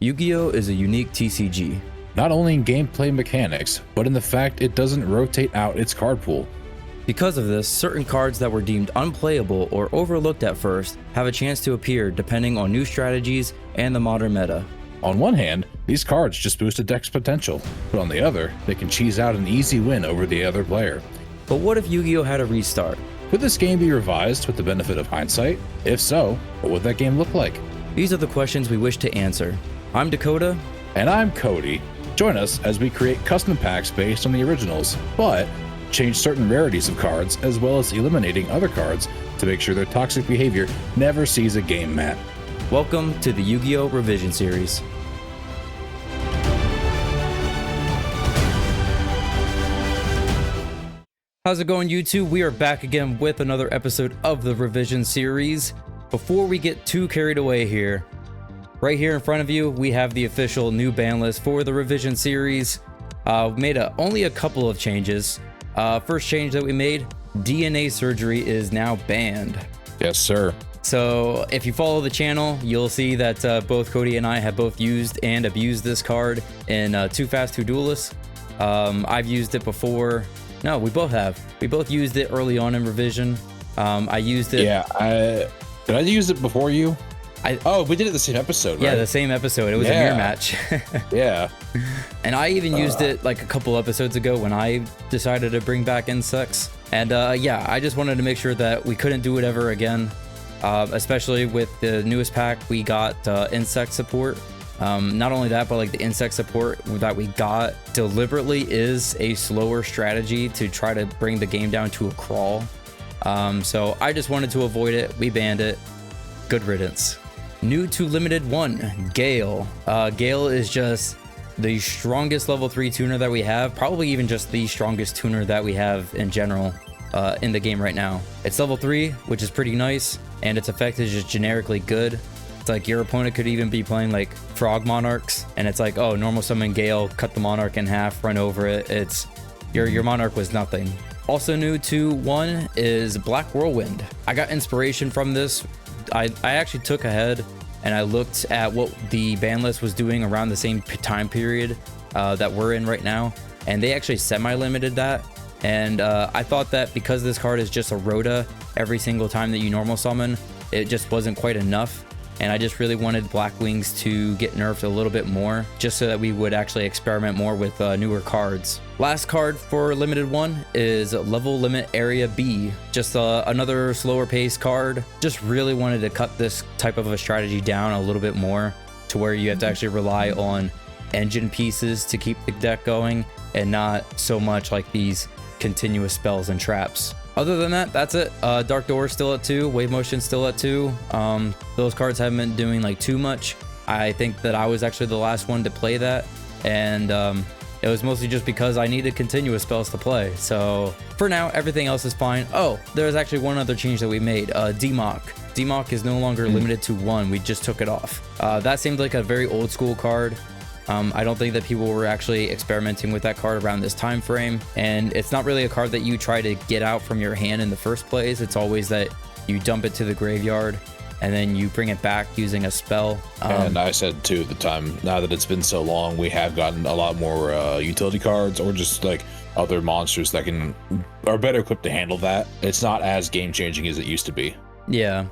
YuGiOh is a unique TCG. Not only in gameplay mechanics, but in the fact it doesn't rotate out its card pool. Because of this, certain cards that were deemed unplayable or overlooked at first have a chance to appear depending on new strategies and the modern meta. On one hand, these cards just boost a deck's potential, but on the other, they can cheese out an easy win over the other player. But what if YuGiOh had a restart? Could this game be revised with the benefit of hindsight? If so, what would that game look like? These are the questions we wish to answer. I'm Dakota. And I'm Cody. Join us as we create custom packs based on the originals, but change certain rarities of cards as well as eliminating other cards to make sure their toxic behavior never sees a game mat. Welcome to the YuGiOh Revision Series. How's it going, YouTube? We are back again with another episode of the Revision Series. Before we get too carried away here, right here in front of you, we have the official new ban list for the Revision Series. We made only a couple of changes. First change that we made, DNA surgery is now banned. Yes, sir. So if you follow the channel, you'll see that both Cody and I have both used and abused this card in Too Fast, Too Duelist. I've used it before. No, we both have. We both used it early on in Revision. I used it. Yeah, did I use it before you? Oh, we did it the same episode, right? Yeah, the same episode. It was a mirror match. Yeah. And I even used it like a couple episodes ago when I decided to bring back insects. And yeah, I just wanted to make sure that we couldn't do it ever again. Especially with the newest pack, we got insect support. Not only that, but like the insect support that we got deliberately is a slower strategy to try to bring the game down to a crawl. So I just wanted to avoid it. We banned it. Good riddance. New to limited one, Gale. Gale is just the strongest level 3 tuner that we have, probably even just the strongest tuner that we have in general in the game right now. It's level 3, which is pretty nice, and its effect is just generically good. It's like your opponent could even be playing like Frog Monarchs, and it's like, oh, normal summon Gale, cut the Monarch in half, run over it. It's your Monarch was nothing. Also new to 1 is Black Whirlwind. I got inspiration from this. I actually took ahead and I looked at what the ban list was doing around the same time period that we're in right now, and they actually semi-limited that. And I thought that because this card is just a Rhoda every single time that you normal summon, it just wasn't quite enough. And I just really wanted Black Wings to get nerfed a little bit more, just so that we would actually experiment more with newer cards. Last card for limited 1 is Level Limit Area B. Just another slower paced card. Just really wanted to cut this type of a strategy down a little bit more to where you have to actually rely on engine pieces to keep the deck going and not so much like these continuous spells and traps. Other than that, that's it. Dark Door still at 2, Wave Motion still at 2. Those cards haven't been doing like too much. I think that I was actually the last one to play that, and it was mostly just because I needed continuous spells to play. So for now, everything else is fine. Oh, there's actually one other change that we made. DMOC. DMOC is no longer limited to 1. We just took it off. That seemed like a very old school card. I don't think that people were actually experimenting with that card around this time frame, and it's not really a card that you try to get out from your hand in the first place. It's always that you dump it to the graveyard and then you bring it back using a spell. And I said too at the time, now that it's been so long, we have gotten a lot more utility cards or just like other monsters that are better equipped to handle that. It's not as game changing as it used to be. Yeah,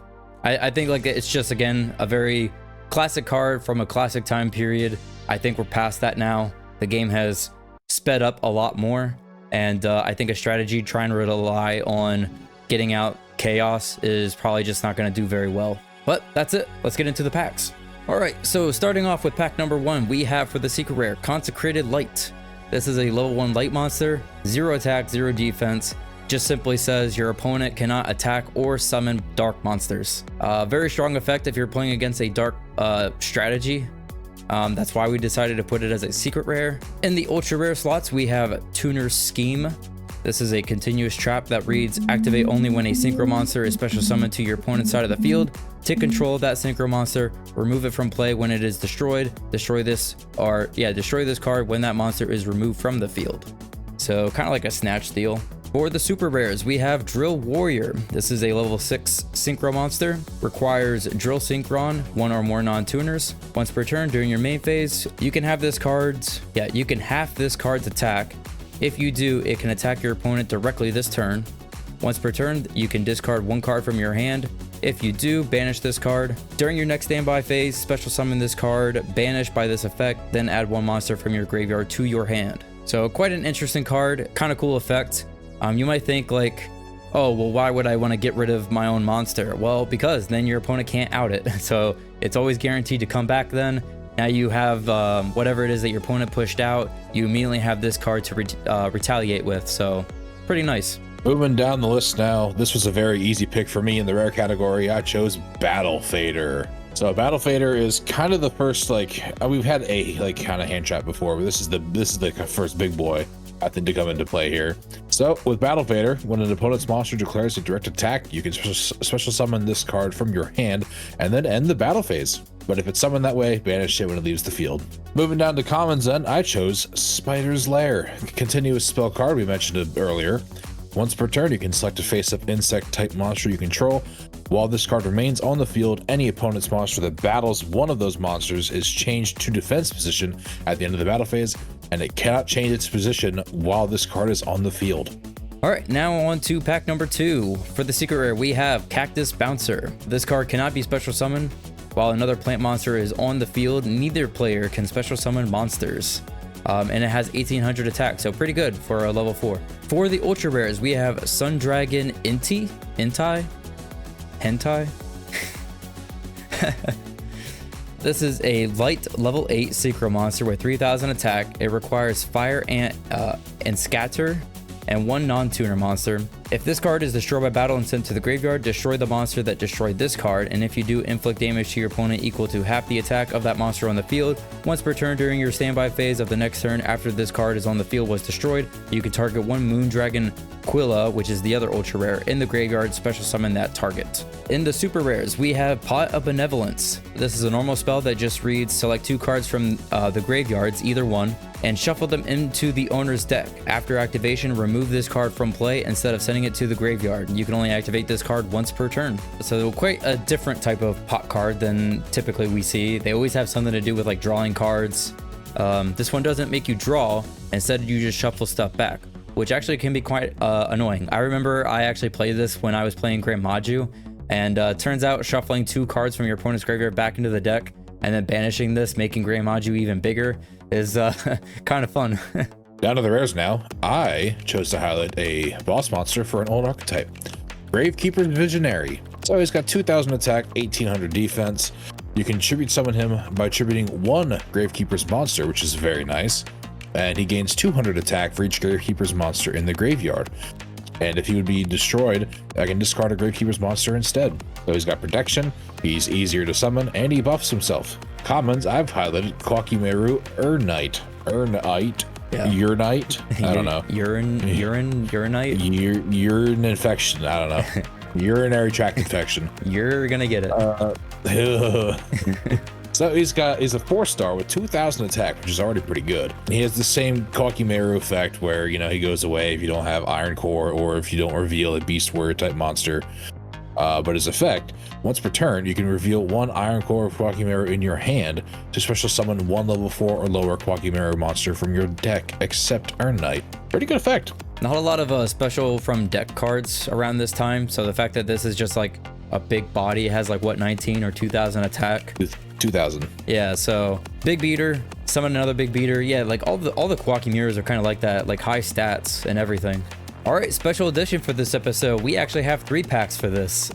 I think like it's just, again, a very classic card from a classic time period. I think we're past that now. The game has sped up a lot more, and I think a strategy trying to rely on getting out chaos is probably just not going to do very well. But that's it. Let's get into the packs. All right, so starting off with pack number 1, we have for the secret rare, Consecrated Light. This is a level 1 light monster, 0 attack, 0 defense. Just simply says your opponent cannot attack or summon dark monsters. Very strong effect if you're playing against a dark strategy. That's why we decided to put it as a secret rare. In the ultra rare slots, we have Tuner's Scheme. This is a continuous trap that reads, activate only when a synchro monster is special summoned to your opponent's side of the field. Take control of that synchro monster, remove it from play when it is destroyed. Destroy this card when that monster is removed from the field. So kind of like a snatch steal. For the super rares, we have Drill Warrior. This is a level 6 synchro monster. Requires Drill Synchron, 1 or more non-tuners. Once per turn during your main phase, you can have this card's attack. If you do, it can attack your opponent directly this turn. Once per turn, you can discard 1 card from your hand. If you do, banish this card. During your next standby phase, special summon this card, banish by this effect, then add 1 monster from your graveyard to your hand. So quite an interesting card, kind of cool effect. You might think like, oh, well, why would I want to get rid of my own monster? Well, because then your opponent can't out it. So it's always guaranteed to come back then. Now you have whatever it is that your opponent pushed out, you immediately have this card to retaliate with. So pretty nice. Moving down the list now, this was a very easy pick for me in the rare category. I chose Battle Fader. So Battle Fader is kind of the first, we've had a kind of hand trap before, but this is the first big boy I think to come into play here. So with Battle Fader, when an opponent's monster declares a direct attack, you can special summon this card from your hand and then end the battle phase. But if it's summoned that way, banish it when it leaves the field. Moving down to commons then, I chose Spider's Lair. Continuous spell card, we mentioned it earlier. Once per turn, you can select a face-up insect type monster you control. While this card remains on the field, any opponent's monster that battles one of those monsters is changed to defense position at the end of the battle phase, and it cannot change its position while this card is on the field. All right, now on to pack number 2. For the secret rare, we have Cactus Bouncer. This card cannot be special summoned. While another plant monster is on the field, neither player can special summon monsters. And it has 1800 attack, so pretty good for a level 4. For the ultra rares, we have Sun Dragon Hentai. This is a light level 8 synchro monster with 3000 attack. It requires Fire Ant and Scatter and 1 non-tuner monster. If this card is destroyed by battle and sent to the graveyard, destroy the monster that destroyed this card, and if you do, inflict damage to your opponent equal to half the attack of that monster on the field. Once per turn during your standby phase of the next turn after this card is on the field was destroyed, you can target 1 Moondragon Quilla, which is the other ultra rare, in the graveyard, special summon that target. In the super rares, we have Pot of Benevolence. This is a normal spell that just reads select 2 cards from the graveyards, either one, and shuffle them into the owner's deck. After activation, remove this card from play instead of sending it to the graveyard. You can only activate this card once per turn. So quite a different type of pot card than typically we see. They always have something to do with like drawing cards. This one doesn't make you draw. Instead, you just shuffle stuff back, which actually can be quite annoying. I remember I actually played this when I was playing Grand Maju, and turns out shuffling 2 cards from your opponent's graveyard back into the deck and then banishing this, making Grand Maju even bigger, is kind of fun. Down to the rares now. I chose to highlight a boss monster for an old archetype, Gravekeeper's Visionary. So he's got 2000 attack, 1800 defense. You can tribute summon him by tributing 1 Gravekeeper's monster, which is very nice. And he gains 200 attack for each Gravekeeper's monster in the graveyard. And if he would be destroyed, I can discard a Gravekeeper's monster instead. So he's got protection, he's easier to summon, and he buffs himself. Commons, I've highlighted Kwakimeru Urnite. Yeah. Urinite? I don't know. Urinite? Urine infection. I don't know. Urinary tract infection. You're gonna get it. So he's a 4-star with 2000 attack, which is already pretty good. He has the same Kwakimeru effect where, he goes away if you don't have Iron Core or if you don't reveal a Beast Warrior type monster. But his effect, once per turn, you can reveal 1 Iron Core Kwakimeru in your hand to special summon 1 level 4 or lower Kwakimeru monster from your deck, except Urnite. Pretty good effect. Not a lot of special from deck cards around this time, so the fact that this is just like a big body, has like what, 19 or 2000 attack? 2000. Yeah, so big beater, summon another big beater. Yeah, like all the Kwakimerus are kind of like that, like high stats and everything. All right, special edition for this episode. We actually have 3 packs for this.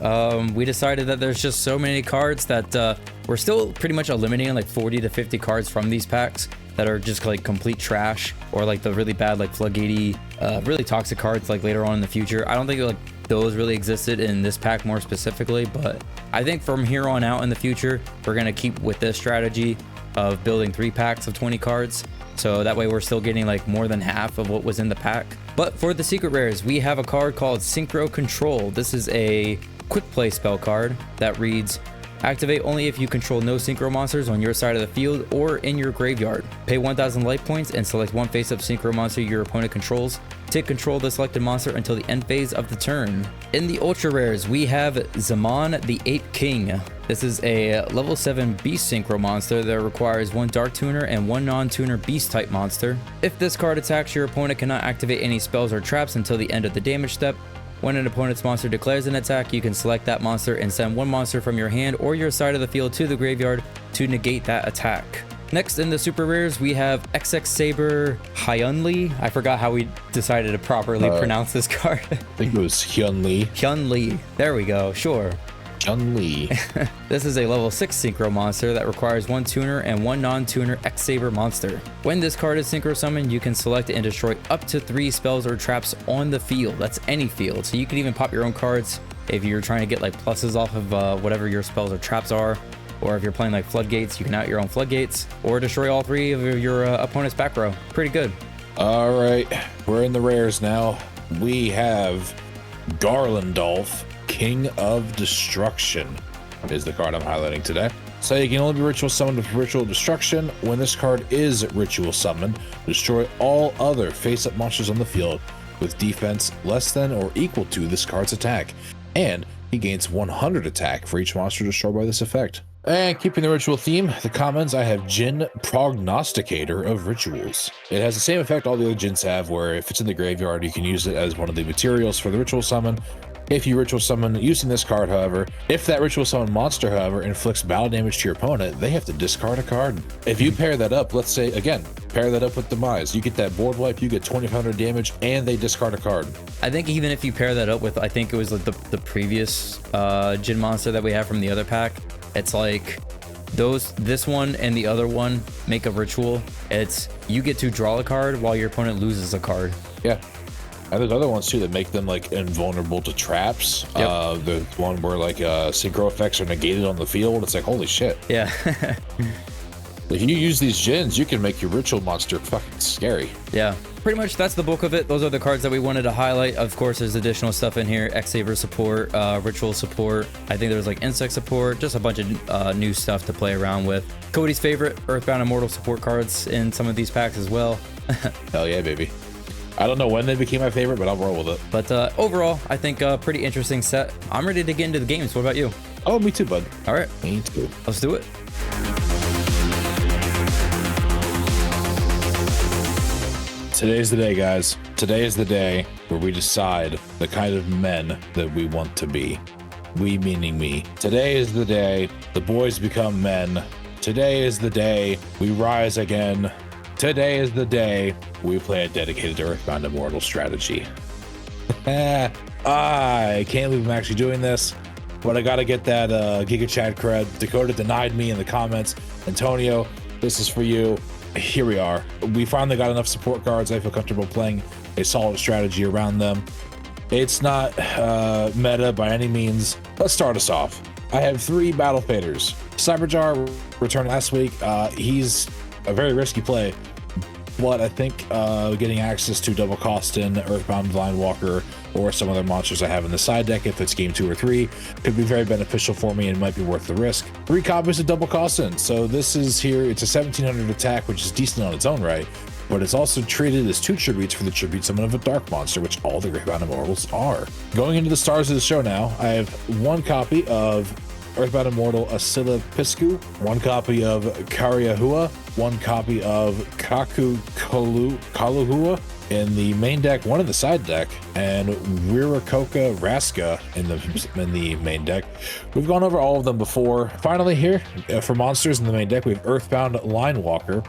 We decided that there's just so many cards that we're still pretty much eliminating like 40 to 50 cards from these packs that are just like complete trash, or like the really bad, like floodgatey, really toxic cards like later on in the future. I don't think like those really existed in this pack more specifically, but I think from here on out in the future, we're gonna keep with this strategy of building 3 packs of 20 cards. So that way we're still getting like more than half of what was in the pack. But for the secret rares, we have a card called Synchro Control. This is a quick play spell card that reads Activate only if you control no synchro monsters on your side of the field or in your graveyard. Pay 1000 life points and select one face-up synchro monster your opponent controls. Take control of the selected monster until the end phase of the turn. In the ultra rares, we have Zaman the Ape King. This is a level 7 beast synchro monster that requires one dark tuner and one non-tuner beast type monster. If this card attacks, your opponent cannot activate any spells or traps until the end of the damage step. When an opponent's monster declares an attack, you can select that monster and send one monster from your hand or your side of the field to the graveyard to negate that attack. Next in the super rares, we have XX Saber Hyunli. I forgot how we decided to properly pronounce this card. I think it was Hyunli. Hyunli. There we go. Sure. Hyunli. This is a level 6 synchro monster that requires one tuner and one non-tuner X Saber monster. When this card is synchro summoned, you can select and destroy up to 3 spells or traps on the field. That's any field. So you can even pop your own cards if you're trying to get like pluses off of whatever your spells or traps are. Or if you're playing like floodgates, you can out your own floodgates or destroy all 3 of your opponent's back row. Pretty good. All right, we're in the rares now. We have Garlandolf, King of Destruction, is the card I'm highlighting today. So you can only be ritual summoned with ritual destruction. When this card is ritual summoned, destroy all other face-up monsters on the field with defense less than or equal to this card's attack. And he gains 100 attack for each monster destroyed by this effect. And keeping the ritual theme, the commons, I have Jin, Prognosticator of Rituals. It has the same effect all the other Jins have, where if it's in the graveyard, you can use it as one of the materials for the ritual summon. If you ritual summon using this card, however, if that ritual summon monster, however, inflicts battle damage to your opponent, they have to discard a card. If you pair that up, let's say, again, pair that up with Demise, you get that board wipe, you get 2500 damage, and they discard a card. I think even if you pair that up with, I think it was like the previous Jin monster that we have from the other pack, it's like this one and the other one make a ritual. It's you get to draw a card while your opponent loses a card. Yeah. And there's other ones too that make them like invulnerable to traps. Yep. The one where like synchro effects are negated on the field. It's like, holy shit. Yeah. If you use these gens, you can make your ritual monster fucking scary. Yeah. Pretty much that's the bulk of it. Those are the cards that we wanted to highlight. Of course, there's additional stuff in here. X-Saber support, ritual support. I think there's like insect support, just a bunch of new stuff to play around with. Cody's favorite Earthbound Immortal support cards in some of these packs as well. Hell yeah, baby. I don't know when they became my favorite, but I'll roll with it. But overall, I think a pretty interesting set. I'm ready to get into the games. What about you? Oh, me too, bud. All right. Me too. Let's do it. Today's the day, guys. Today is the day where we decide the kind of men that we want to be. We meaning me. Today is the day the boys become men. Today is the day we rise again. Today is the day we play a dedicated to Earthbound Immortal strategy. I can't believe I'm actually doing this, but I gotta get that Giga Chad cred. Dakota denied me in the comments. Antonio, this is for you. Here we are. We finally got enough support cards. I feel comfortable playing a solid strategy around them. It's not meta by any means. Let's start us off. I have 3 Battle Faders. Cyberjar returned last week. He's a very risky play, but I think getting access to double cost in Earthbound Blind Walker or some other monsters I have in the side deck, if it's game 2 or 3, could be very beneficial for me and might be worth the risk. 3 copies of double cost in. So this is here, it's a 1700 attack, which is decent on its own right, but it's also treated as 2 tributes for the tribute summon of a dark monster, which all the Earthbound Immortals are. Going into the stars of the show now, I have 1 copy of Earthbound Immortal Asila Piscu, 1 copy of Kariahua, 1 copy of Kaku Kaluhua in the main deck, 1 in the side deck, and Rirakoka Raska in the main deck. We've gone over all of them before. Finally here, for monsters in the main deck, we have Earthbound Line Walker.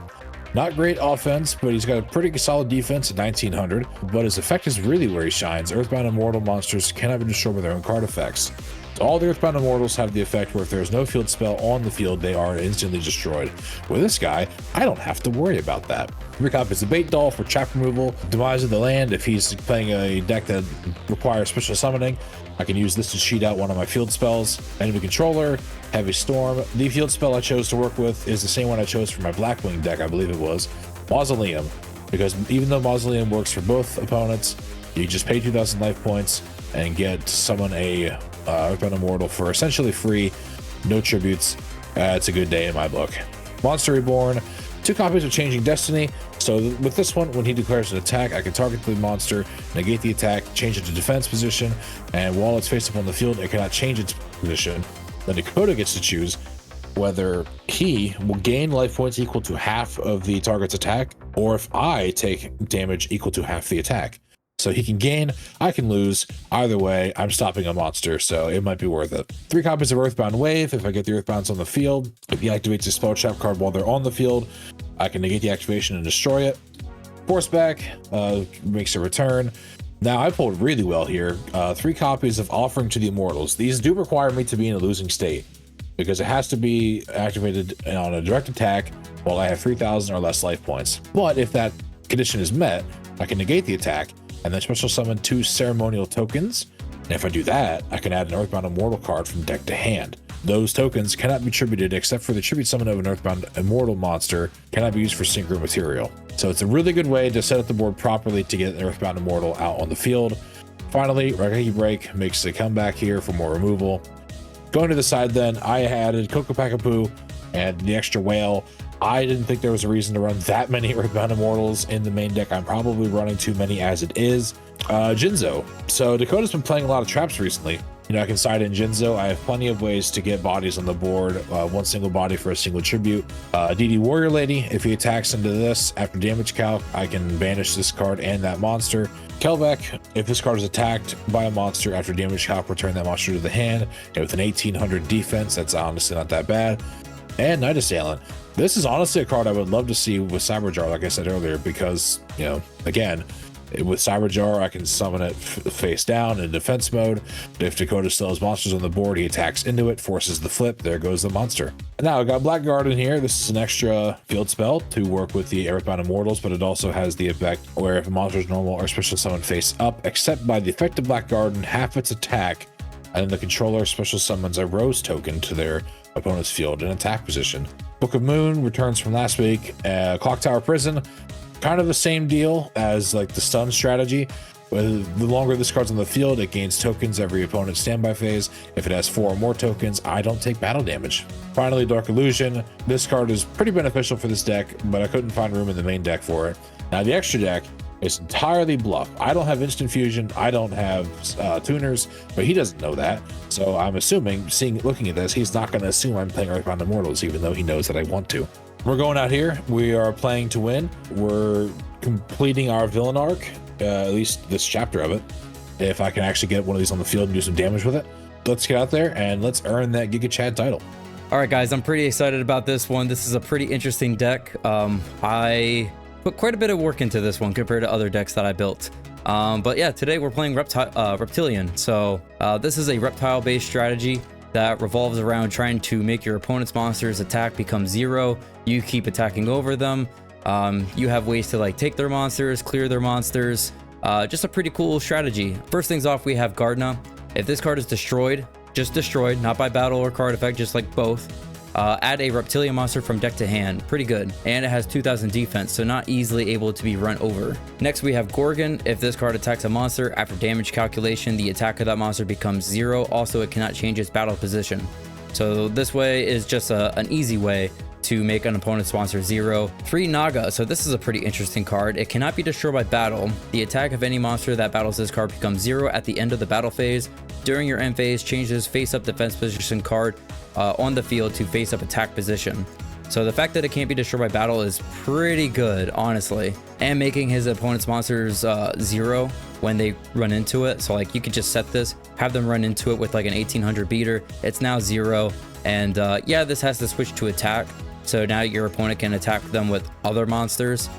Not great offense, but he's got a pretty solid defense at 1900, but his effect is really where he shines. Earthbound Immortal monsters cannot be destroyed with their own card effects. All the Earthbound Immortals have the effect where if there's no field spell on the field, they are instantly destroyed. With this guy, I don't have to worry about that. 3 copies of Bait Doll for trap removal, Demise of the Land. If he's playing a deck that requires special summoning, I can use this to cheat out one of my field spells. Enemy Controller, Heavy Storm. The field spell I chose to work with is the same one I chose for my Blackwing deck, I believe it was. Mausoleum, because even though Mausoleum works for both opponents, you just pay 2,000 life points and get to summon a Earthbound Immortal for essentially free. no tributes. It's a good day in my book. Monster Reborn, 2 copies of Changing Destiny. So with this one, when he declares an attack, I can target the monster, negate the attack, change it to defense position, and while it's face up on the field, it cannot change its position. Then Dakota gets to choose whether he will gain life points equal to half of the target's attack, or if I take damage equal to half the attack. So he can gain, I can lose. Either way, I'm stopping a monster, so it might be worth it. 3 copies of Earthbound Wave. If I get the Earthbounds on the field, if he activates a spell trap card while they're on the field, I can negate the activation and destroy it. Forceback makes a return. Now, I pulled really well here. 3 copies of Offering to the Immortals. These do require me to be in a losing state, because it has to be activated on a direct attack while I have 3,000 or less life points. But if that condition is met, I can negate the attack and then special summon 2 ceremonial tokens. And if I do that, I can add an Earthbound Immortal card from deck to hand. Those tokens cannot be tributed except for the tribute summon of an Earthbound Immortal monster, cannot be used for synchro material. So it's a really good way to set up the board properly to get an Earthbound Immortal out on the field. Finally, Raigeki Break makes a comeback here for more removal. Going to the side then, I added Kokopakapu and the extra whale. I didn't think there was a reason to run that many Earthbound Immortals in the main deck. I'm probably running too many as it is. Jinzo. So Dakota's been playing a lot of traps recently. You know, I can side in Jinzo. I have plenty of ways to get bodies on the board. 1 single body for a single tribute. DD Warrior Lady, if he attacks into this after damage calc, I can banish this card and that monster. Kelbeck, if this card is attacked by a monster after damage calc, return that monster to the hand. And with an 1800 defense, that's honestly not that bad. And Night Assailant. This is honestly a card I would love to see with Cyberjar, like I said earlier, because, you know, again, with Cyberjar, I can summon it face down in defense mode. If Dakota still has monsters on the board, he attacks into it, forces the flip, there goes the monster. Now, I got Blackguard in here. This is an extra field spell to work with the Earthbound Immortals, but it also has the effect where if a monster is normal or special summon face up, except by the effect of Blackguard, half its attack, and then the controller special summons a Rose token to their opponent's field in attack position. Book of Moon returns from last week. Clock Tower Prison, kind of the same deal as like the stun strategy. The longer this card's on the field, it gains tokens every opponent's standby phase. If it has 4 or more tokens, I don't take battle damage. Finally, Dark Illusion. This card is pretty beneficial for this deck, but I couldn't find room in the main deck for it. Now, the extra deck is entirely bluff. I don't have instant fusion, I don't have tuners, but he doesn't know that. So I'm assuming, looking at this, he's not going to assume I'm playing Earthbound Immortals, even though he knows that I want to. We're going out here. We are playing to win. We're completing our villain arc, at least this chapter of it. If I can actually get one of these on the field and do some damage with it, let's get out there and let's earn that Giga Chad title. All right, guys, I'm pretty excited about this one. This is a pretty interesting deck. I put quite a bit of work into this one compared to other decks that I built. But yeah, today we're playing Reptilian. So this is a reptile-based strategy that revolves around trying to make your opponent's monsters attack become 0. You keep attacking over them. You have ways to like take their monsters, clear their monsters. Just a pretty cool strategy. First things off, we have Gardna. If this card is destroyed, just destroyed, not by battle or card effect, just like both. Add a Reptilian monster from deck to hand. Pretty good. And it has 2000 defense, so not easily able to be run over. Next, we have Gorgon. If this card attacks a monster, after damage calculation, the attack of that monster becomes 0. Also, it cannot change its battle position. So this way is just an easy way to make an opponent's monster 0. 3 Naga. So this is a pretty interesting card. It cannot be destroyed by battle. The attack of any monster that battles this card becomes 0 at the end of the battle phase. During your end phase, change this face-up defense position card on the field to face-up attack position. So the fact that it can't be destroyed by battle is pretty good, honestly. And making his opponent's monsters 0 when they run into it. So like you could just set this, have them run into it with like an 1800 beater. It's now 0. And yeah, this has to switch to attack. So now your opponent can attack them with other monsters,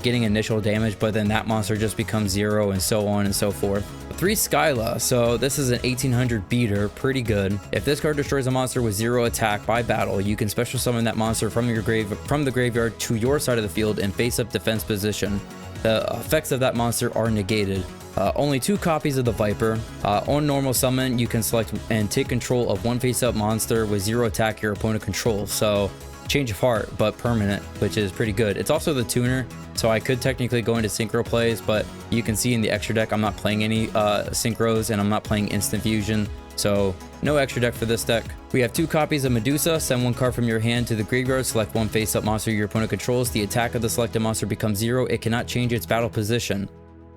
getting initial damage, but then that monster just becomes 0 and so on and so forth. 3 Skyla. So this is an 1800 beater, pretty good. If this card destroys a monster with 0 attack by battle, you can special summon that monster from the graveyard to your side of the field and face up defense position. The effects of that monster are negated. Only 2 copies of the Viper. On normal summon, you can select and take control of 1 face up monster with 0 attack your opponent controls. So change of heart, but permanent, which is pretty good. It's also the tuner, so I could technically go into synchro plays, but you can see in the extra deck I'm not playing any synchros and I'm not playing instant fusion, so no extra deck for this deck. We have 2 copies of Medusa. Send 1 card from your hand to the graveyard. Select 1 face-up monster your opponent controls. The attack of the selected monster becomes 0. It cannot change its battle position.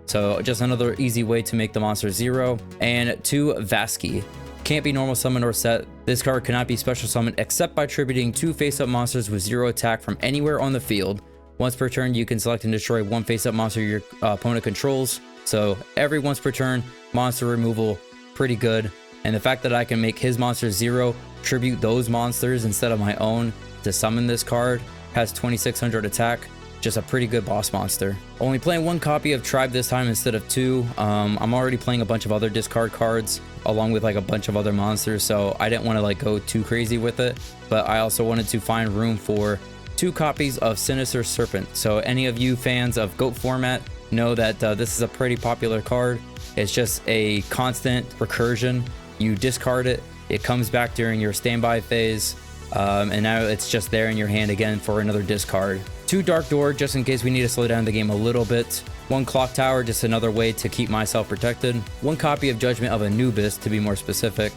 So just another easy way to make the monster 0. And 2 Vasky. Can't be normal summoned or set. This card cannot be special summoned except by attributing 2 face-up monsters with 0 attack from anywhere on the field. Once per turn, you can select and destroy 1 face-up monster your opponent controls. So every once per turn, monster removal, pretty good. And the fact that I can make his monster 0, tribute those monsters instead of my own to summon this card, has 2600 attack, just a pretty good boss monster. Only playing 1 copy of Tribe this time instead of 2. I'm already playing a bunch of other discard cards along with like a bunch of other monsters, so I didn't want to like go too crazy with it, but I also wanted to find room for 2 copies of Sinister Serpent. So any of you fans of GOAT format know that this is a pretty popular card. It's just a constant recursion. You discard it, it comes back during your standby phase, and now it's just there in your hand again for another discard. 2 Dark Door, just in case we need to slow down the game a little bit. 1 Clock Tower, just another way to keep myself protected. 1 copy of Judgment of Anubis, to be more specific.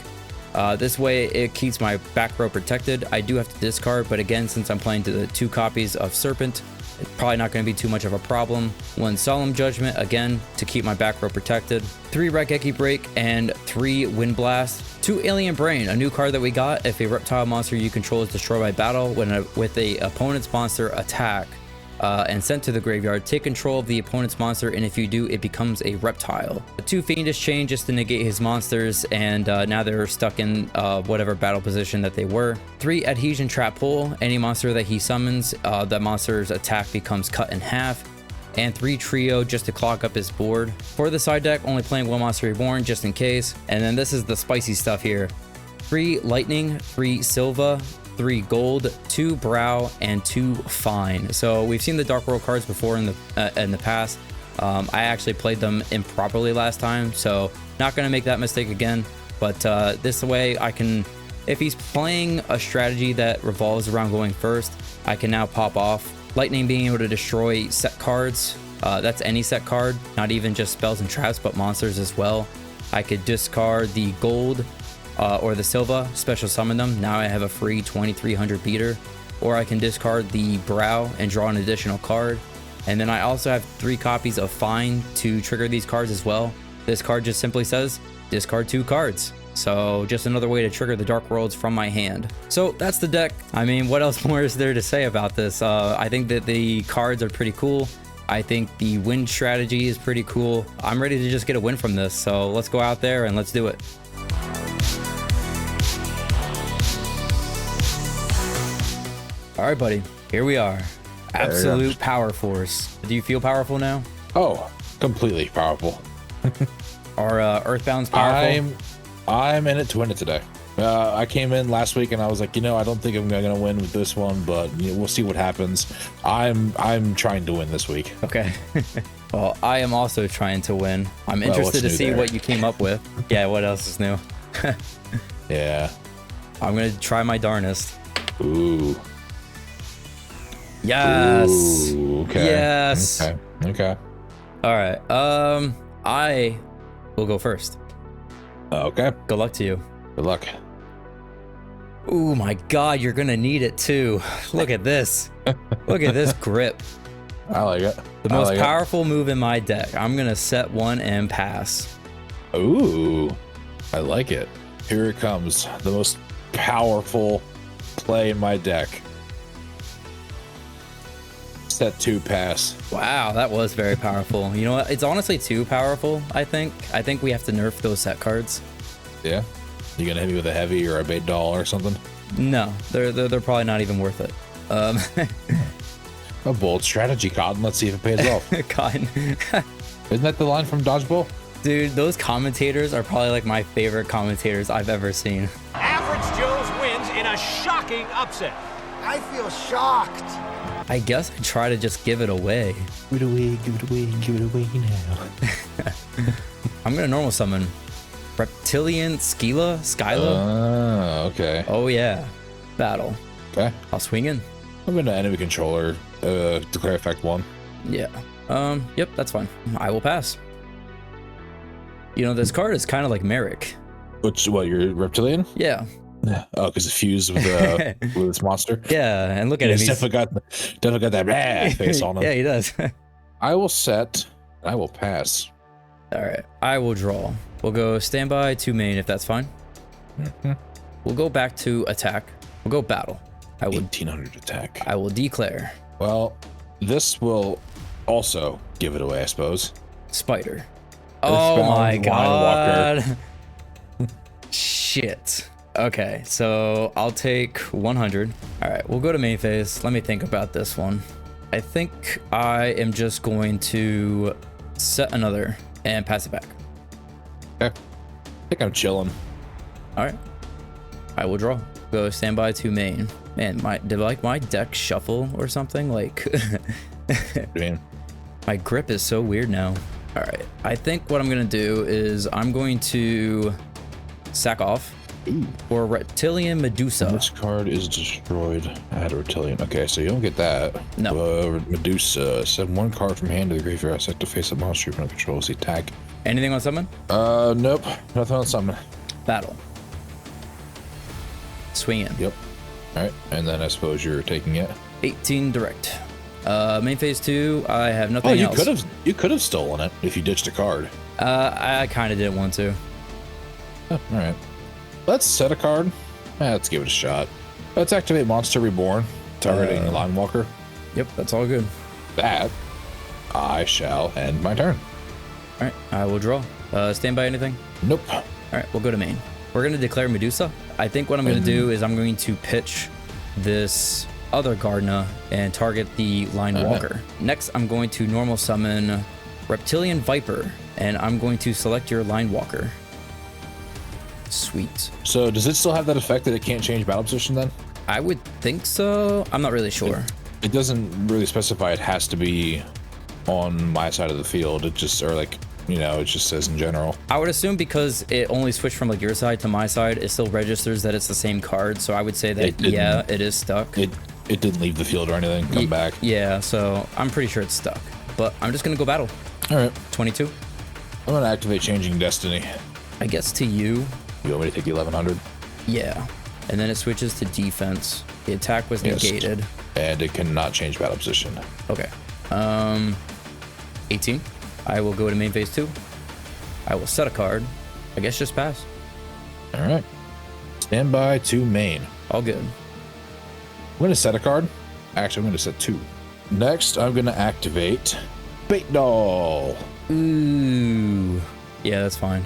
This way it keeps my back row protected. I do have to discard, but again, since I'm playing to the 2 copies of Serpent, it's probably not going to be too much of a problem. 1 Solemn Judgment, again, to keep my back row protected. 3 Raigeki Break and 3 Wind Blast. 2 Alien Brain, a new card that we got. If a reptile monster you control is destroyed by battle with a opponent's monster attack and sent to the graveyard, take control of the opponent's monster, and if you do, it becomes a reptile. 2 Fiendish Chain just to negate his monsters, and now they're stuck in whatever battle position that they were. 3 Adhesion Trap Pull, any monster that he summons, that monster's attack becomes cut in half. And 3 Trio just to clog up his board. For the side deck, only playing 1 Monster Reborn just in case. And then this is the spicy stuff here. 3 Lightning, 3 Silva, 3 Gold, 2 Brow, and 2 Fine. So we've seen the Dark World cards before in the past. I actually played them improperly last time, so not going to make that mistake again. But this way I can, if he's playing a strategy that revolves around going first, I can now pop off. Lightning being able to destroy set cards, that's any set card, not even just spells and traps, but monsters as well. I could discard the Gold or the Silva, special summon them. Now I have a free 2300 beater. Or I can discard the Brow and draw an additional card. And then I also have 3 copies of Fine to trigger these cards as well. This card just simply says discard 2 cards. So just another way to trigger the Dark Worlds from my hand. So that's the deck. I mean, what else more is there to say about this? I think that the cards are pretty cool. I think the win strategy is pretty cool. I'm ready to just get a win from this. So let's go out there and let's do it. All right, buddy, here we are. Absolute power force. Do you feel powerful now? Oh, completely powerful. Are Earthbound's powerful? I'm in it to win it today. I came in last week and I was like, I don't think I'm gonna win with this one, but we'll see what happens. I'm trying to win this week. Okay. Well, I am also trying to win. I'm interested to see what you came up with. Yeah, what else is new? Yeah. I'm gonna try my darnest. Ooh. Yes. Ooh, okay. Yes. Okay. All right. I will go first. Okay. Good luck to you. Good luck. Oh my God, you're gonna need it too. Look at this. Look at this grip. I like it. The most powerful move in my deck. I'm gonna set 1 and pass. Ooh, I like it. Here it comes. The most powerful play in my deck. Set 2, pass. Wow, that was very powerful. You know what? It's honestly too powerful, I think. I think we have to nerf those set cards. Yeah? You gonna hit me with a heavy or a bait doll or something? No, they're probably not even worth it. A bold strategy, Cotton. Let's see if it pays off. Cotton. Isn't that the line from Dodgeball? Dude, those commentators are probably like my favorite commentators I've ever seen. Average Joe's wins in a shocking upset. I feel shocked. I guess I try to just give it away. Give it away now. I'm gonna normal summon Reptilian Skyla. Okay. Oh yeah, battle. Okay. I'll swing in. I'm gonna enemy controller. Declare effect 1. Yeah. Yep, that's fine. I will pass. You know, this card is kind of like Merrick. What, your reptilian? Yeah. Oh, because it fused with with this monster. Yeah, and look at him. He's definitely got that rah face on him. Yeah, he does. I will set. I will pass. All right, I will draw. We'll go standby to main if that's fine. We'll go back to attack. We'll go battle. I will 1800 attack. I will declare Well, this will also give it away, I suppose. spider. Oh my Line god. Shit. Okay, so I'll take 100. All right, we'll go to main phase. Let me think about this one. I think I am just going to set another and pass it back. Okay. I think I'm chilling. All right. I will draw. Go standby to main. Man, did like my deck shuffle or something? Like, I mean, my grip is so weird now. All right. I think what I'm gonna do is I'm going to sack off for Reptilian Medusa. this card is destroyed. I had a reptilian. Okay, so you don't get that. No. Medusa. Send one card from hand to the graveyard. I set to face a monster from controls. Attack. Anything on summon? Nope. Nothing on summon. Battle. Swing in. Yep. All right, and then I suppose you're taking it. 18 direct. Main phase 2. I have Oh, nothing you else. could have stolen it if you ditched a card. I kind of didn't want to. Oh, all right. Let's set a card. Let's give it a shot. Let's activate Monster Reborn, targeting Line Walker. Yep, that's all good. That I shall end my turn. All right, I will draw. Stand by anything? Nope. All right, we'll go to main. We're going to declare Medusa. I think what I'm going to do is I'm going to pitch this other Gardna and target the Line Walker. Next, I'm going to normal summon Reptilian Viper, and I'm going to select your Line Walker. Sweet. So does it still have that effect that it can't change battle position then? I would think so. I'm not really sure. It doesn't really specify it has to be on my side of the field. It just, or like, you know, it just says in general. I would assume because it only switched from like your side to my side, it still registers that it's the same card. So I would say that, yeah, it is stuck. It didn't leave the field or anything. Come back. Yeah, so I'm pretty sure it's stuck. But I'm just going to go battle. All right. 22. I'm going to activate Changing Destiny. I guess to you. You want me to take the 1100? Yeah. And then it switches to defense. The attack was negated. And it cannot change battle position. Okay. 18. I will go to main phase 2. I will set a card. I guess just pass. All right. Stand by to main. All good. I'm going to set a card. Actually, I'm going to set 2. Next, I'm going to activate Bait Doll. Ooh. Yeah, that's fine.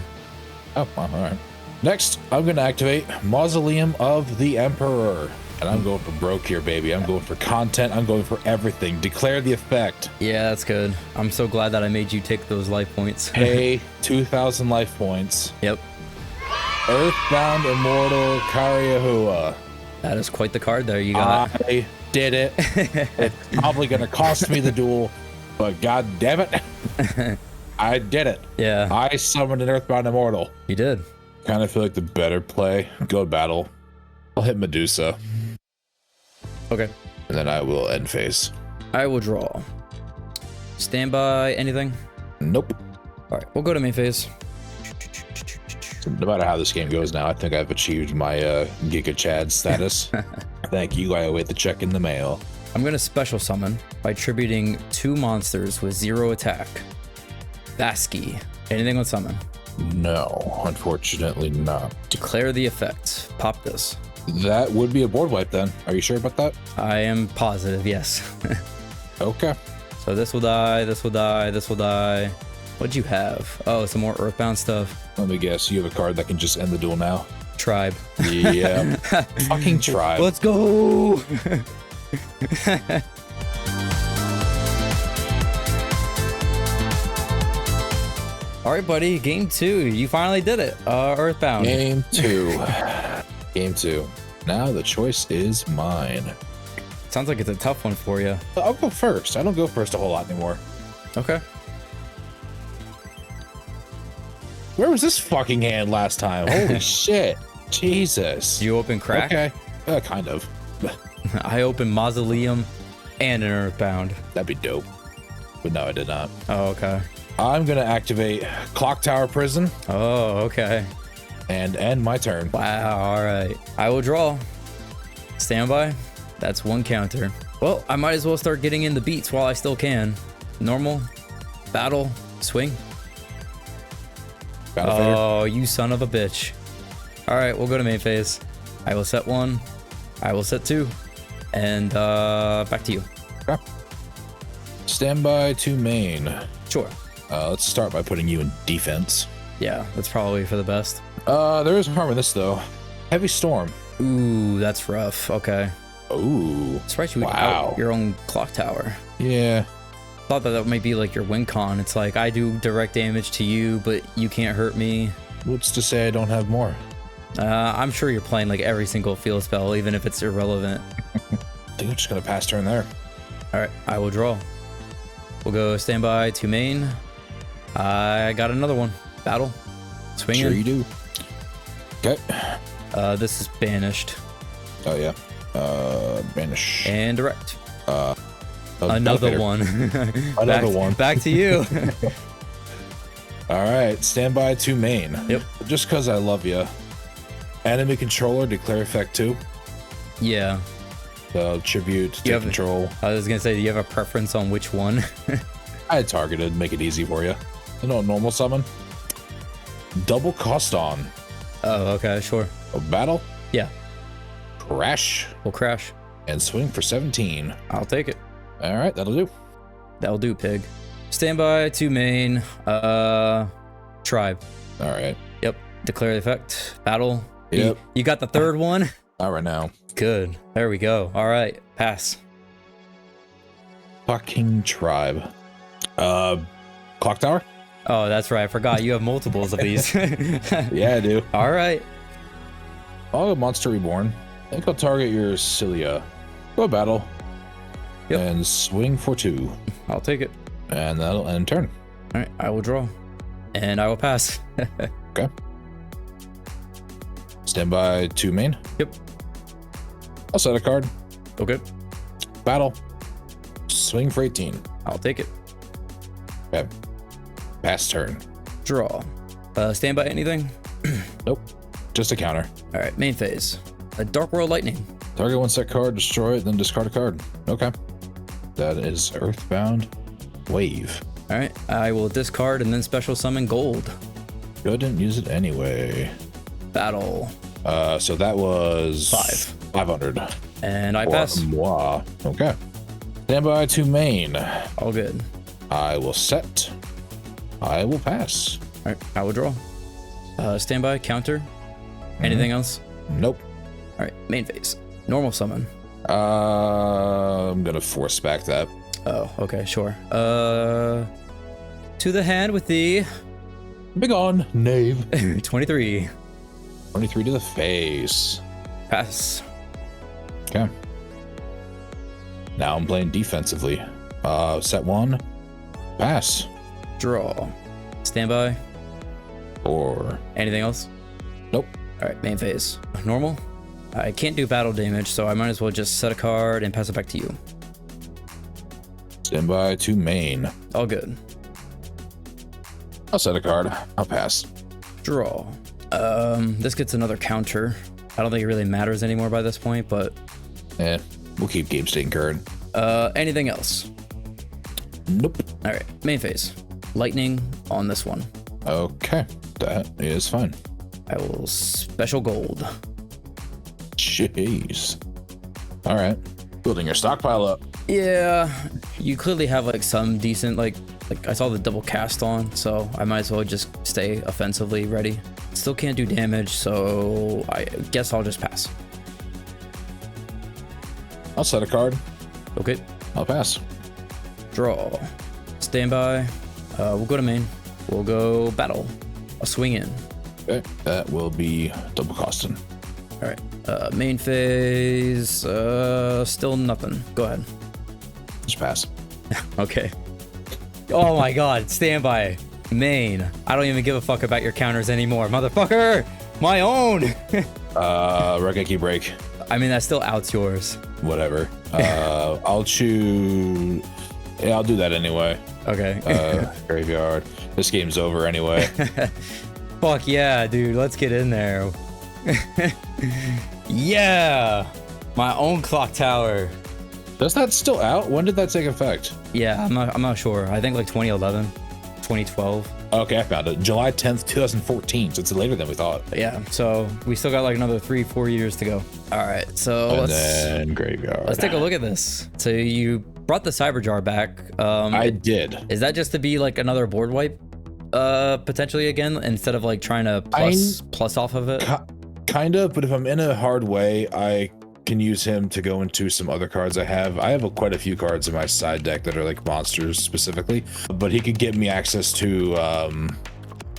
Oh, all right. Next, I'm going to activate Mausoleum of the Emperor. And I'm going for broke here, baby. I'm going for content. I'm going for everything. Declare the effect. Yeah, that's good. I'm so glad that I made you take those life points. Pay 2,000 life points. Yep. Earthbound Immortal Karyahua. That is quite the card there you got. I did it. It's probably going to cost me the duel, but god damn it. I did it. Yeah. I summoned an Earthbound Immortal. You did. Kind of feel like the better play. Go battle. I'll hit Medusa. Okay. And then I will end phase. I will draw. Stand by anything? Nope. All right, we'll go to main phase. So no matter how this game goes now, I think I've achieved my Giga Chad status. Thank you. I await the check in the mail. I'm going to special summon by tributing 2 monsters with 0 attack. Basky. Anything on summon? No, unfortunately not. Declare the effect. Pop this. That would be a board wipe then. Are you sure about that? I am positive, yes. Okay. So this will die, this will die, this will die. What'd you have? Oh, some more Earthbound stuff. Let me guess. You have a card that can just end the duel now. Tribe. Yeah. Fucking tribe. Let's go! All right, buddy. Game 2. You finally did it. Earthbound. Game 2. Game 2. Now the choice is mine. Sounds like it's a tough one for you. I'll go first. I don't go first a whole lot anymore. Okay. Where was this fucking hand last time? Holy shit. Jesus. You open crack? Okay. Kind of. I opened Mausoleum and an Earthbound. That'd be dope. But no, I did not. Oh, okay. I'm going to activate Clock Tower Prison. Oh, okay. and end my turn. Wow, all right. I will draw. Standby. That's one counter. Well, I might as well start getting in the beats while I still can. Normal, battle, swing. Oh, you son of a bitch. All right, we'll go to main phase. I will set 1. I will set 2. And back to you. Okay. Standby to main. Sure. Let's start by putting you in defense. Yeah, that's probably for the best. There is harm in this though. Heavy storm. Ooh, that's rough. Okay. Ooh. Surprised you would out your own clock tower. Yeah. Thought that might be like your win con. It's like I do direct damage to you, but you can't hurt me. What's to say I don't have more? I'm sure you're playing like every single field spell, even if it's irrelevant. I think I'm just gonna pass turn there. All right, I will draw. We'll go standby to main. I got another one. Battle. Swing Sure in. you do. Okay. This is banished. Oh yeah. Banish. And direct. Another one. Another one. Back to you. All right. Standby to main. Yep. Just because I love you. Enemy controller declare effect 2. Yeah. Tribute to control. I was gonna say, do you have a preference on which one? I targeted, make it easy for you. Normal summon. Double cost on. Oh, okay, sure. A battle. Yeah. Crash. We'll crash. And swing for 17. I'll take it. All right, that'll do. That'll do, pig. Standby to main. Tribe. All right. Yep. Declare the effect. Battle. Yep. You got the third one? Not right now. Good. There we go. All right. Pass. Fucking tribe. Clock tower? Oh, that's right. I forgot. You have multiples of these. Yeah, I do. All right. I'll go Monster Reborn. I think I'll target your Cilia. Go battle. Yep. And swing for 2. I'll take it. And that'll end turn. All right. I will draw. And I will pass. Okay. Standby to main. Yep. I'll set a card. Okay. Battle. Swing for 18. I'll take it. Okay. Pass turn. Draw. Standby anything? Nope. Just a counter. All right. Main phase. A Dark World Lightning. Target one set card, destroy it, then discard a card. Okay. That is Earthbound Wave. All right. I will discard and then special summon gold. Go ahead and use it anyway. Battle. So that was 500. And I Or pass. moi. Okay. Standby to main. All good. I will set. I will pass. All right. I will draw. Standby. Counter. Anything else? Nope. All right. Main phase. Normal summon. I'm gonna force back that. Oh, okay, sure. To the hand with the Big on, knave. 23. 23 to the face. Pass. Okay. Now I'm playing defensively. Set 1. Pass. Draw. Standby. Or Anything else? nope. All right, main phase. Normal. I can't do battle damage, so I might as well just set a card and pass it back to you. Standby to main. All good. I'll set a card. I'll pass. Draw. This gets another counter. I don't think it really matters anymore by this point, but We'll keep game state current. anything else? Nope. All right, main phase. Lightning on this one. Okay. That is fine. I will special gold. Jeez. All right. Building your stockpile up. Yeah, you clearly have like some decent like I saw the double cast on, so I might as well just stay offensively ready. Still can't do damage, so I guess I'll just pass. I'll set a card. Okay. I'll pass. Draw. Standby. We'll go to main. We'll go battle. I'll swing in. Okay. That will be double costing. All right. Main phase. Still nothing. Go ahead. Just pass. Okay. Oh my god. Standby. Main. I don't even give a fuck about your counters anymore, motherfucker. My own. Regeki break. I mean, that still outs yours. Whatever. I'll choose. Yeah, I'll do that anyway. Okay. Graveyard. This game's over anyway. Fuck yeah, dude. Let's get in there. Yeah. My own clock tower. Does that still out? When did that take effect? Yeah, I'm not sure. I think like 2011, 2012. Okay, I found it. July 10th, 2014. So it's later than we thought. Yeah, so we still got like another 3-4 years to go. All right, so And then graveyard. let's take a look at this. So you brought the cyber jar back. I did. Is that just to be like another board wipe, potentially again, instead of like trying to plus off of it? Kind of, but if I'm in a hard way, I can use him to go into some other cards I have. I have quite a few cards in my side deck that are like monsters specifically, but he could get me access to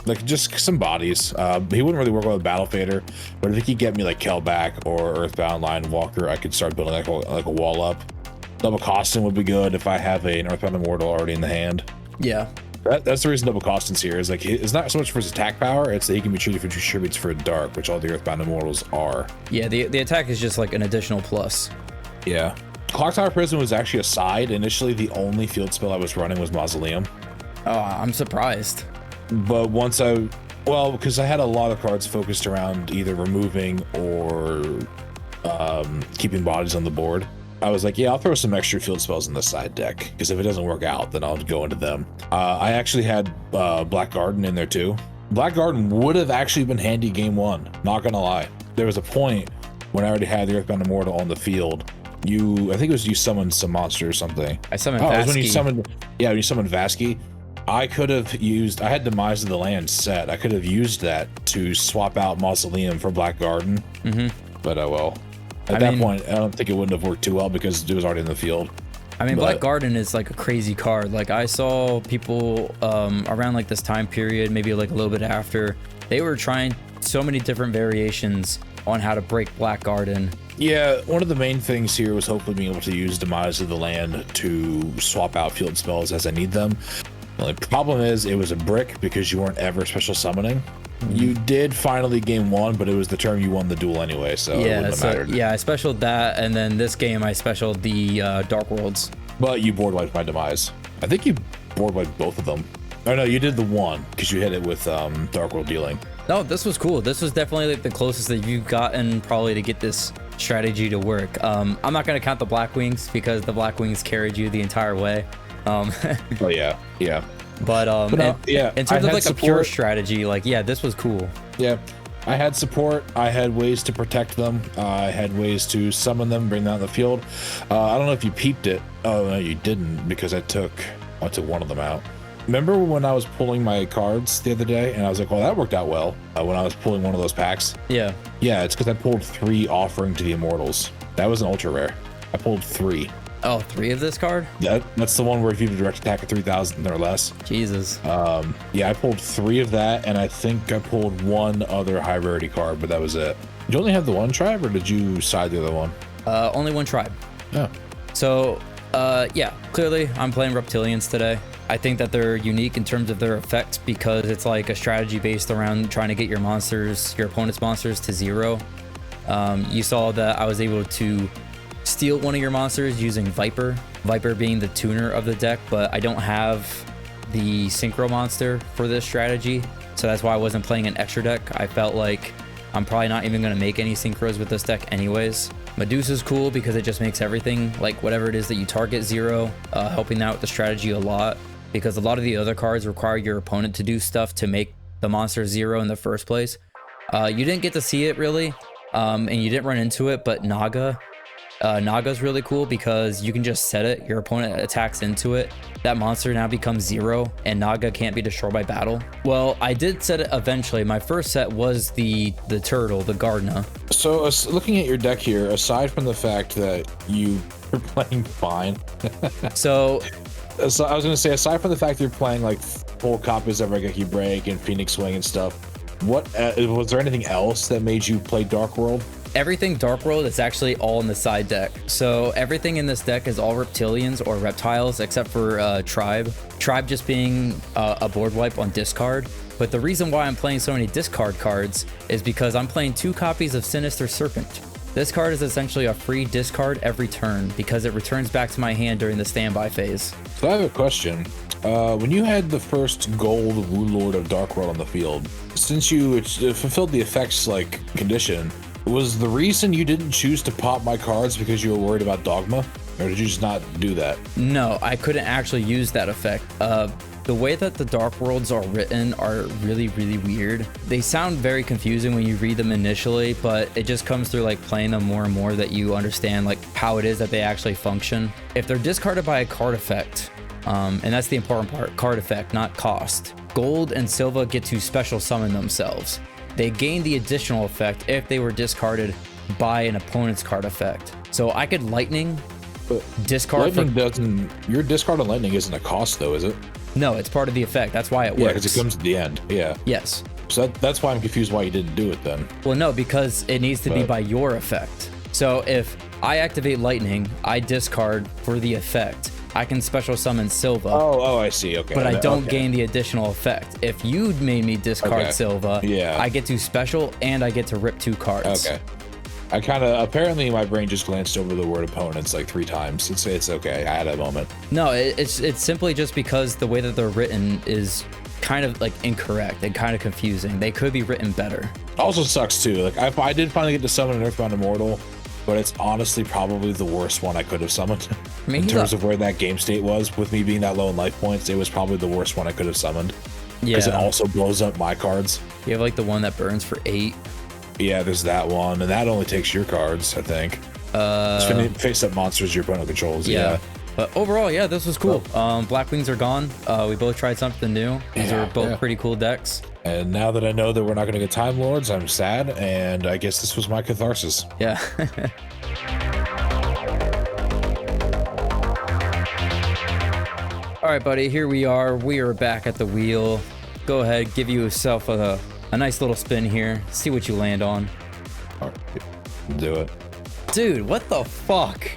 like just some bodies. He wouldn't really work well with Battle Fader, but if he could get me like Kelback or Earthbound Line Walker, I could start building like a wall up. Double Costin would be good if I have an Earthbound Immortal already in the hand. Yeah. That's the reason Double Costin's here. Is like it's not so much for his attack power; it's that he can be treated for 2 tributes for a dark, which all the Earthbound Immortals are. Yeah, the attack is just like an additional plus. Yeah. Clock Tower Prison was actually a side. Initially, the only field spell I was running was Mausoleum. Oh, I'm surprised. But once because I had a lot of cards focused around either removing or keeping bodies on the board, I was like, yeah, I'll throw some extra field spells in the side deck, because if it doesn't work out, then I'll go into them. I actually had Black Garden in there too. Black Garden would have actually been handy game 1, not gonna lie. There was a point when I already had the Earthbound Immortal on the field. I think it was you summoned some monster or something. I summoned Vasky. It was when you summoned Vasky. I had Demise of the Land set. I could have used that to swap out Mausoleum for Black Garden. But oh well. At that point, I don't think it wouldn't have worked too well because it was already in the field. I mean, Black Garden is like a crazy card. Like I saw people around like this time period, maybe like a little bit after, they were trying so many different variations on how to break Black Garden. Yeah, one of the main things here was hopefully being able to use Demise of the Land to swap out field spells as I need them. The only problem is it was a brick because you weren't ever special summoning. You did finally game 1, but it was the turn you won the duel anyway, so it wouldn't have mattered. Yeah, I specialed that, and then this game I specialed the Dark Worlds. But you board wiped my Demise. I think you board wiped both of them. Oh no, you did the one because you hit it with Dark World Dealing. No, this was cool. This was definitely like the closest that you've gotten probably to get this strategy to work. I'm not going to count the Black Wings because the Black Wings carried you the entire way. Oh yeah. But in terms of like support. A pure strategy, like yeah, this was cool. Yeah, I had support. I had ways to protect them. I had ways to summon them, bring them out in the field. I don't know if you peeped it. Oh no, you didn't, because I took one of them out. Remember when I was pulling my cards the other day, and I was like, "Well, that worked out well." When I was pulling one of those packs. Yeah, it's because I pulled 3 Offering to the Immortals. That was an ultra rare. I pulled 3. Oh, 3 of this card? That's the one where if you have a direct attack of 3,000 or less. Jesus. Yeah, I pulled 3 of that, and I think I pulled 1 other high rarity card, but that was it. Did you only have the 1 tribe, or did you side the other one? Only 1 tribe. Oh. So, yeah, clearly I'm playing Reptilians today. I think that they're unique in terms of their effects because it's like a strategy based around trying to get your opponent's monsters to 0. You saw that I was able to steal one of your monsters using Viper being the tuner of the deck, but I don't have the synchro monster for this strategy, so that's why I wasn't playing an extra deck. I felt like I'm probably not even going to make any synchros with this deck anyways. Medusa's cool because it just makes everything, like whatever it is that you target 0, helping out with the strategy a lot, because a lot of the other cards require your opponent to do stuff to make the monster 0 in the first place. You didn't get to see it really, and you didn't run into it, but Naga's really cool because you can just set it, your opponent attacks into it, that monster now becomes 0, and Naga can't be destroyed by battle. Well, I did set it eventually. My first set was the turtle, the Gardna. So looking at your deck here, aside from the fact that you are playing fine. So I was going to say, aside from the fact that you're playing like full copies of Regeki Break and Phoenix Swing and stuff, what was there anything else that made you play Dark World? Everything Dark World is actually all in the side deck. So everything in this deck is all Reptilians or Reptiles except for Tribe. Tribe just being a board wipe on discard. But the reason why I'm playing so many discard cards is because I'm playing 2 copies of Sinister Serpent. This card is essentially a free discard every turn because it returns back to my hand during the standby phase. So I have a question. When you had the first gold Warlord of Dark World on the field, since you fulfilled the effects like condition, was the reason you didn't choose to pop my cards because you were worried about Dogma? Or did you just not do that? No, I couldn't actually use that effect. The way that the Dark Worlds are written are really, really weird. They sound very confusing when you read them initially, but it just comes through like playing them more and more that you understand like how it is that they actually function. If they're discarded by a card effect, and that's the important part, card effect, not cost, Gold and Silva get to special summon themselves. They gain the additional effect if they were discarded by an opponent's card effect. So I could Lightning, discard Lightning doesn't, your discard on Lightning isn't a cost though, is it? No, it's part of the effect. That's why it works. Yeah, because it comes at the end. Yeah. Yes. So that's why I'm confused why you didn't do it then. Well, no, because it needs to be by your effect. So if I activate Lightning, I discard for the effect. I can special summon Silva. Oh, I see. Okay. But I don't gain the additional effect. If you made me discard Silva, I get to special and I get to rip 2 cards. Okay. I kind of, apparently my brain just glanced over the word opponents like 3 times. It's okay. I had a moment. No, it's simply just because the way that they're written is kind of like incorrect and kind of confusing. They could be written better. Also sucks too. Like I did finally get to summon an Earthbound Immortal, but it's honestly probably the worst one I could have summoned. I mean, in terms of where that game state was, with me being that low in life points, it was probably the worst one I could have summoned. Yeah. Because it also blows up my cards. You have like the one that burns for 8. Yeah, there's that one, and that only takes your cards, I think. Face up monsters your opponent controls. Yeah. But overall, yeah, this was cool. Black Wings are gone. We both tried something new. These are both pretty cool decks. And now that I know that we're not going to get Time Lords, I'm sad, and I guess this was my catharsis. Yeah. All right, buddy, here we are. We are back at the wheel. Go ahead, give yourself a nice little spin here. See what you land on. All right, do it. Dude, what the fuck?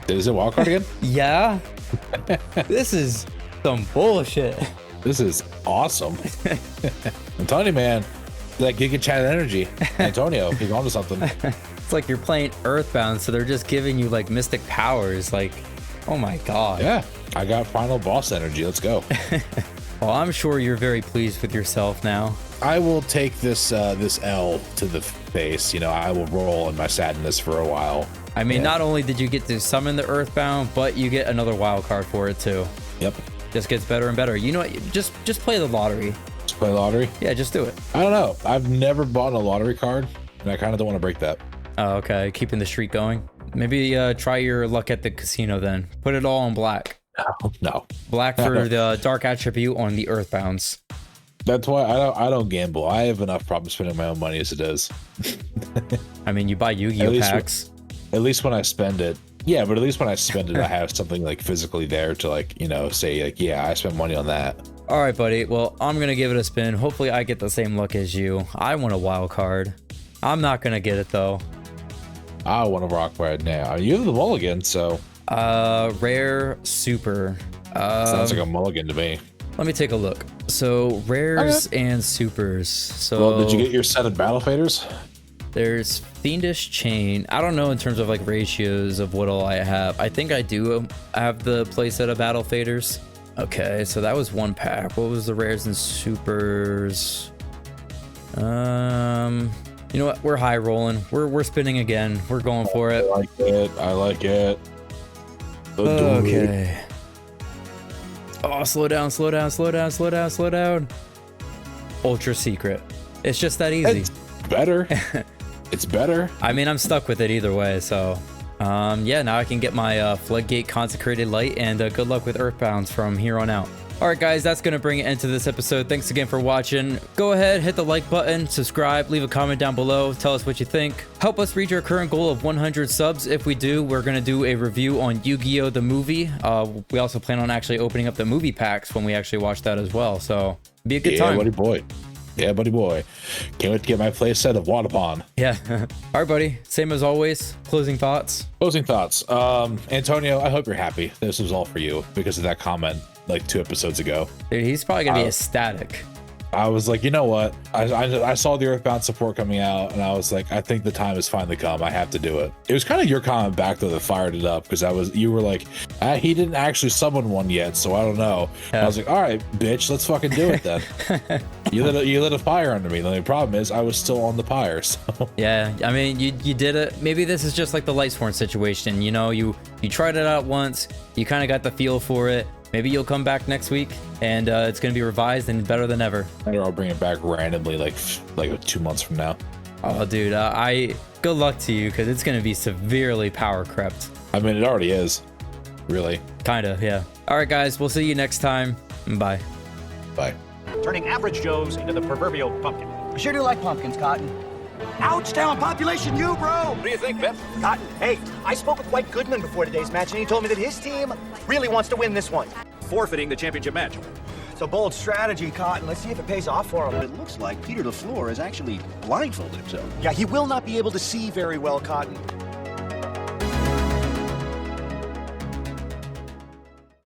Is it wildcard again? Yeah. This is some bullshit. This is awesome. I'm telling you, man, that Giga Chat energy. Antonio, he's onto something. It's like you're playing Earthbound, so they're just giving you like mystic powers. Like, oh my god. Yeah, I got final boss energy. Let's go. Well, I'm sure you're very pleased with yourself now. I will take this this L to the face. You know, I will roll in my sadness for a while. I mean, not only did you get to summon the Earthbound, but you get another wild card for it too. Yep. Just gets better and better. You know what? Just play the lottery. Just play lottery? Yeah, just do it. I don't know. I've never bought a lottery card, and I kind of don't want to break that. Oh, okay. Keeping the streak going. Maybe try your luck at the casino then. Put it all on black. No. Black for the dark attribute on the Earthbounds. That's why I don't gamble. I have enough problems spending my own money as it is. I mean, you buy YuGiOh packs. At least when I spend it. Yeah, but at least when I spend it, I have something like physically there to like, you know, say like, yeah, I spent money on that. All right, buddy. Well, I'm going to give it a spin. Hopefully I get the same luck as you. I want a wild card. I'm not going to get it though. I want to rock right now. You have the mulligan, so. Rare, super. Sounds like a mulligan to me. Let me take a look. So rares and supers. So well, did you get your set of battle faders? There's Fiendish Chain. I don't know in terms of like ratios of what all I have. I think I do have the playset of battle faders. Okay, so that was one pack. What was the rares and supers? You know what? We're high rolling. We're spinning again. We're going for it. I like it. I like it. Okay. Oh, slow down, slow down, slow down, slow down, slow down. Ultra secret. It's just that easy. It's better. It's better. I mean, I'm stuck with it either way, so yeah, now I can get my Floodgate Consecrated Light, and good luck with Earthbounds from here on out. All right, guys, that's going to bring it into this episode. Thanks again for watching. Go ahead, hit the like button, subscribe, leave a comment down below, tell us what you think. Help us reach our current goal of 100 subs. If we do, we're going to do a review on Yu-Gi-Oh! The movie. We also plan on actually opening up the movie packs when we actually watch that as well, so be a good time. Buddy boy. Yeah, buddy boy. Can't wait to get my playset of Waterpon. Yeah. All right, buddy. Same as always. Closing thoughts. Closing thoughts. Antonio, I hope you're happy. This was all for you because of that comment like 2 episodes ago. Dude, he's probably going to be ecstatic. I was like, you know what? I saw the Earthbound support coming out, and I was like, I think the time has finally come. I have to do it. It was kind of your comment back though that fired it up, because you were like, he didn't actually summon one yet, so I don't know. Yeah. I was like, all right, bitch, let's fucking do it then. you lit a fire under me. The only problem is I was still on the pyre. So yeah, I mean, you did it. Maybe this is just like the Lightsworn situation. You know, you tried it out once, you kind of got the feel for it. Maybe you'll come back next week and it's going to be revised and better than ever. Or I'll bring it back randomly like 2 months from now. Oh, dude, good luck to you, because it's going to be severely power crept. I mean, it already is. Really. Kind of, yeah. All right, guys, we'll see you next time. Bye. Bye. Turning average Joes into the proverbial pumpkin. I sure do like pumpkins, Cotton. Ouch, down population, you, bro! What do you think, Biff? Cotton, hey, I spoke with White Goodman before today's match, and he told me that his team really wants to win this one. Forfeiting the championship match. It's a bold strategy, Cotton. Let's see if it pays off for him. It looks like Peter LaFleur has actually blindfolded himself. Yeah, he will not be able to see very well, Cotton.